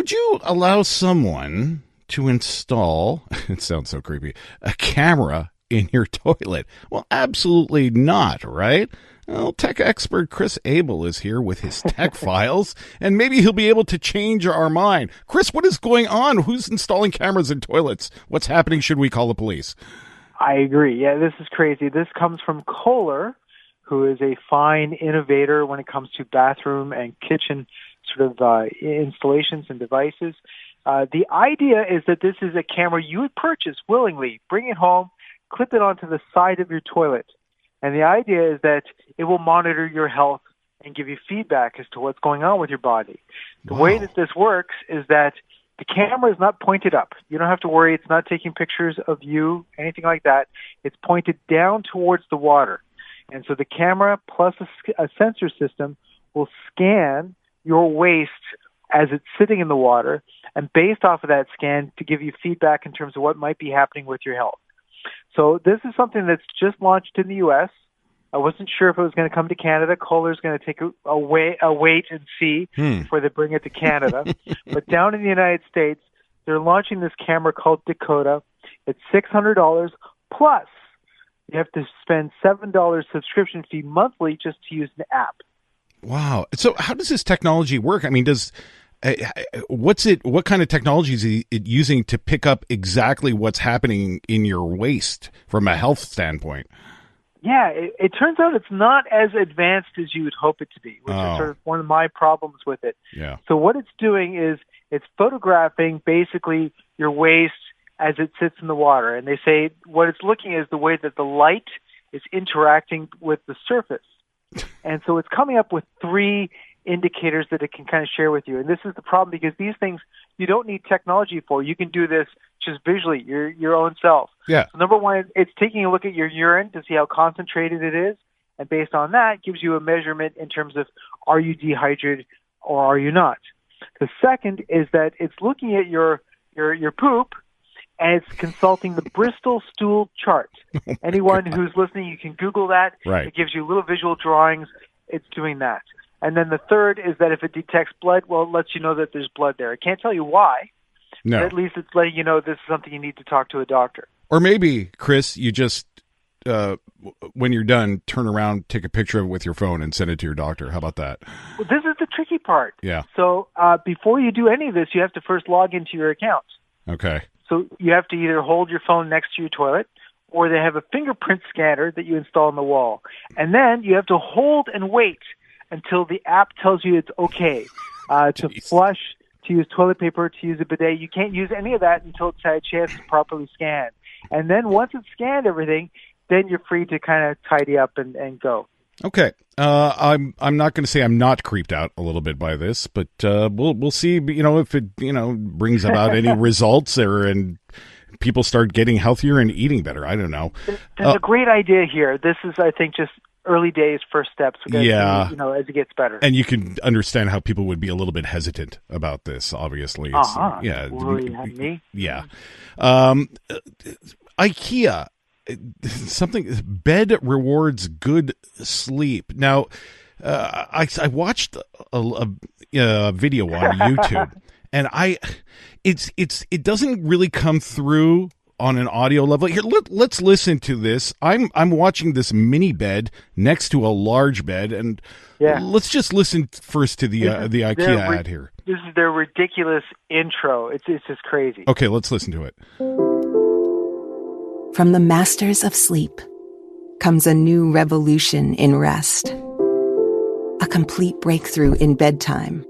Would you allow someone to install, it sounds so creepy, a camera in your toilet? Well, absolutely not, right? Well, tech expert Chris Abel is here with his tech files, and maybe he'll be able to change our mind. Chris, what is going on? Who's installing cameras in toilets? What's happening? Should we call the police? I agree. Yeah, this is crazy. This comes from Kohler, who is a fine innovator when it comes to bathroom and kitchen sort of installations and devices. The idea is that this is a camera you would purchase willingly, bring it home, clip it onto the side of your toilet. And the idea is that it will monitor your health and give you feedback as to what's going on with your body. The way that this works is that the camera is not pointed up. You don't have to worry. It's not taking pictures of you, anything like that. It's pointed down towards the water. And so the camera plus a sensor system will scan your waste as it's sitting in the water, and based off of that scan to give you feedback in terms of what might be happening with your health. So this is something that's just launched in the U.S. I wasn't sure if it was going to come to Canada. Kohler's going to take a wait and see before they bring it to Canada. But down in the United States, they're launching this camera called Dakota. It's $600 plus you have to spend $7 subscription fee monthly just to use the app. Wow. So how does this technology work? I mean, what kind of technology is it using to pick up exactly what's happening in your waste from a health standpoint? Yeah, it turns out it's not as advanced as you would hope it to be, which is sort of one of my problems with it. Yeah. So what it's doing is it's photographing basically your waste as it sits in the water. And they say what it's looking at is the way that the light is interacting with the surface. And so it's coming up with 3 indicators that it can kind of share with you. And this is the problem because these things you don't need technology for. You can do this just visually, your own self. Yeah. So number one, it's taking a look at your urine to see how concentrated it is. And based on that, gives you a measurement in terms of are you dehydrated or are you not. The second is that it's looking at your poop and it's consulting the Bristol stool chart. Anyone who's listening, you can Google that. Right. It gives you little visual drawings. It's doing that. And then the third is that if it detects blood, well, it lets you know that there's blood there. I can't tell you why, but at least it's letting you know this is something you need to talk to a doctor. Or maybe, Chris, you just, when you're done, turn around, take a picture of it with your phone and send it to your doctor. How about that? Well, this is the tricky part. Yeah. So before you do any of this, you have to first log into your account. Okay. So you have to either hold your phone next to your toilet, or they have a fingerprint scanner that you install on the wall. And then you have to hold and wait until the app tells you it's okay to flush, to use toilet paper, to use a bidet. You can't use any of that until it's had a chance to properly scan. And then once it's scanned everything, then you're free to kind of tidy up and go. Okay. I'm not going to say I'm not creeped out a little bit by this, but we'll see, if it, brings about any results and people start getting healthier and eating better. I don't know. There's a great idea here. This is, I think, just early days, first steps. Yeah. As it gets better. And you can understand how people would be a little bit hesitant about this, obviously. Yeah. Well, you have me. Yeah. IKEA. Something bed rewards good sleep. Now, I watched a video on YouTube, and it doesn't really come through on an audio level. Here, let's listen to this. I'm watching this mini bed next to a large bed, and let's just listen first to the IKEA ad here. This is their ridiculous intro. It's just crazy. Okay, let's listen to it. From the masters of sleep comes a new revolution in rest. A complete breakthrough in bedtime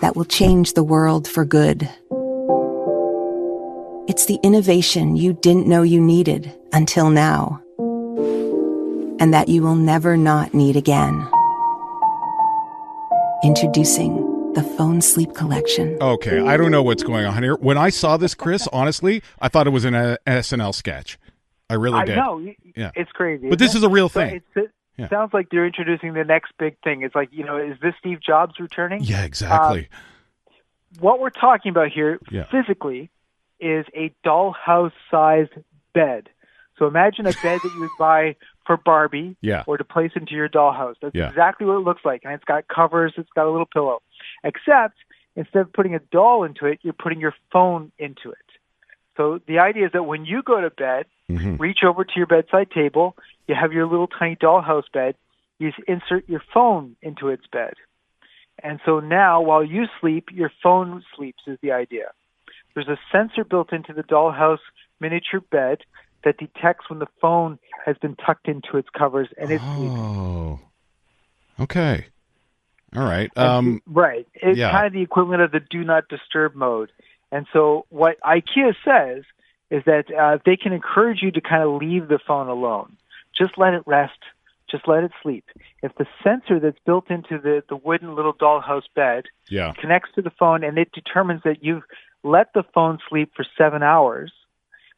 that will change the world for good. It's the innovation you didn't know you needed until now, and that you will never not need again. Introducing the Phone Sleep Collection. Okay, I don't know what's going on here. When I saw this, Chris, honestly, I thought it was an SNL sketch. I really did. I know. Yeah. It's crazy. But this is a real thing. It sounds like they're introducing the next big thing. It's like, is this Steve Jobs returning? Yeah, exactly. What we're talking about here physically is a dollhouse-sized bed. So imagine a bed that you would buy for Barbie or to place into your dollhouse. That's exactly what it looks like. And it's got covers. It's got a little pillow. Except instead of putting a doll into it, you're putting your phone into it. So the idea is that when you go to bed, reach over to your bedside table, you have your little tiny dollhouse bed, you insert your phone into its bed. And so now, while you sleep, your phone sleeps is the idea. There's a sensor built into the dollhouse miniature bed that detects when the phone has been tucked into its covers and it's sleeping. Oh, okay. All right. Right. It's kind of the equivalent of the do not disturb mode. And so what IKEA says is that they can encourage you to kind of leave the phone alone. Just let it rest. Just let it sleep. If the sensor that's built into the wooden little dollhouse bed connects to the phone and it determines that you've let the phone sleep for 7 hours,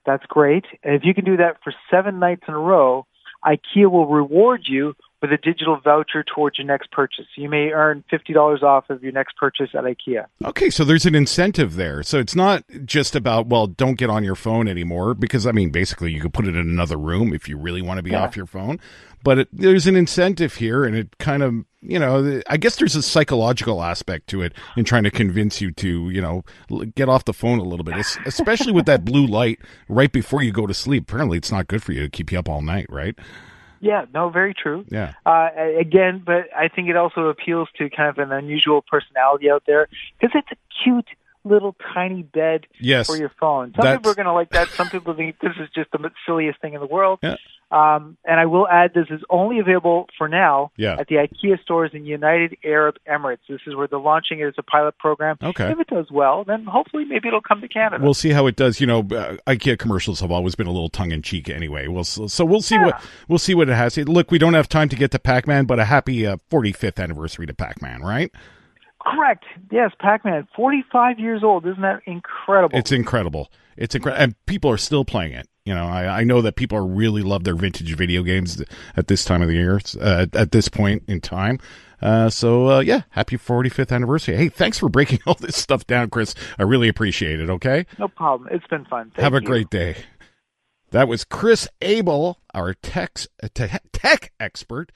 that's great. And if you can do that for 7 nights in a row, IKEA will reward you with a digital voucher towards your next purchase. You may earn $50 off of your next purchase at IKEA. Okay, so there's an incentive there. So it's not just about, well, don't get on your phone anymore, because, I mean, basically you could put it in another room if you really want to be off your phone. But there's an incentive here, and it kind of, you know, I guess there's a psychological aspect to it in trying to convince you to, you know, get off the phone a little bit, especially with that blue light right before you go to sleep. Apparently it's not good for you to keep you up all night, right? Yeah, no, very true. Yeah. Again, but I think it also appeals to kind of an unusual personality out there because it's a cute little tiny bed for your phone. Some people are going to like that. Some people think this is just the silliest thing in the world. Yeah. And I will add, this is only available for now at the IKEA stores in United Arab Emirates. This is where they're launching it as a pilot program. Okay. If it does well, then hopefully maybe it'll come to Canada. We'll see how it does. You know, IKEA commercials have always been a little tongue in cheek anyway. We'll see what it has. Look, we don't have time to get to Pac-Man, but a happy 45th anniversary to Pac-Man, right? Correct. Yes, Pac-Man, 45 years old. Isn't that incredible? It's incredible. And people are still playing it. You know, I know that people really love their vintage video games at this time of the year, at this point in time. So, happy 45th anniversary. Hey, thanks for breaking all this stuff down, Chris. I really appreciate it, okay? No problem. It's been fun. Have a great day. That was Chris Abel, our tech expert.